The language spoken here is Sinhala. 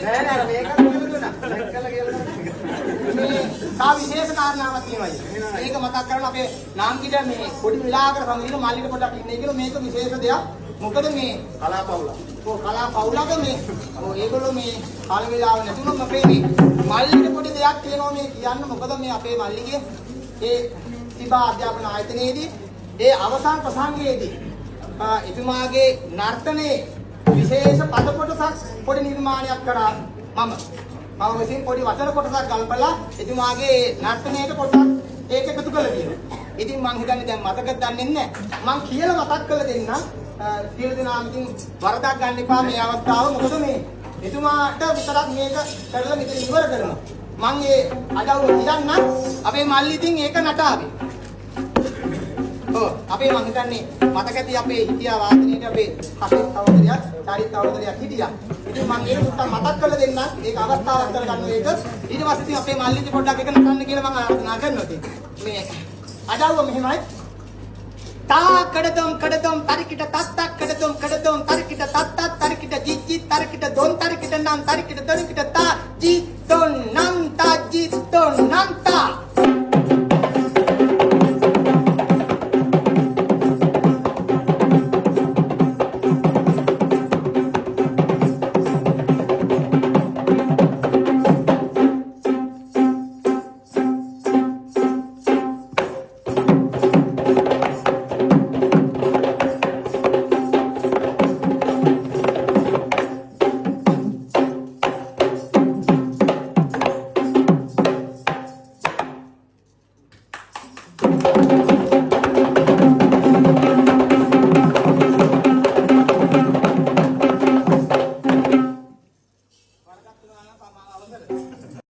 නෑ නෑ මේක කියලා දුන්නා. දැක්කලා කියලා. මේ තා විශේෂ කාරණාවක් තියෙනවා. මේක මතක් කරගන්න අපේ නාම්කිට මේ පොඩි විලාකට සමගින මල්ලිට පොඩක් ඉන්නේ කියලා මේක විශේෂ දෙයක්. මොකද මේ කලාපවුල. ඔව් කලාපවුලක මේ ඔව් ඒගොල්ලෝ මේ කාල වේලාව නැතුනොත් අපේ මේ මල්ලිට පොඩි දෙයක් තියෙනවා මේ කියන්න. මොකද මේ අපේ මල්ලිගේ ඒ තිබා අධ්‍යාපන ආයතනයේදී ඒ අවසාන ප්‍රසංගයේදී එතුමාගේ නර්තනයේ විශේෂ පද කොටසක් පොඩි නිර්මාණයක් කරා මම විසින් පොඩි වචන කොටසක් ගල්පලා එතුමාගේ නර්තනයේ කොටසක් ඒක එකතු කරලා තියෙනවා. ඉතින් මං හිතන්නේ දැන් මතකද දන්නේ නැහැ. මං කියලා මතක් කරලා දෙන්නම්. සියලු දෙනාම ඉතින් වරදක් ගන්න එපා මේ අවස්ථාව. මොකද මේ එතුමාට විතරක් මේක කරලා මෙතන ඉවර කරනවා. මං ඒ අදව කියන්න අපේ මල්ලි ඉතින් ඒක නටාවේ. අපේ මං හිතන්නේ මතක ඇති අපේ හිටියා වාදනයේදී අපේ හසේ සහෝදරියක් චාරිත් සහෝදරියක් හිටියා. ඉතින් මං ඒක උත්තර මතක් කරලා දෙන්නම්. ඒක අවස්ථාවක් කරගන්න ඒක. ඊට පස්සේ ඉතින් අපේ මල්ලිට පොඩ්ඩක් එක නටන්න කියලා මං ආරාධනා කරනවා ඉතින්. මේ අදව මෙහෙමයි. තා කඩදම් තරිකිට තත්තක් කඩදම් තරිකිට තත්තක් තරිකිට ජිජ්ජි තරිකිට දොන් තරිකිට නම් තරිකිට දොනිකිට තා ජි දොන් නම් තා ජි දොන් නම් තා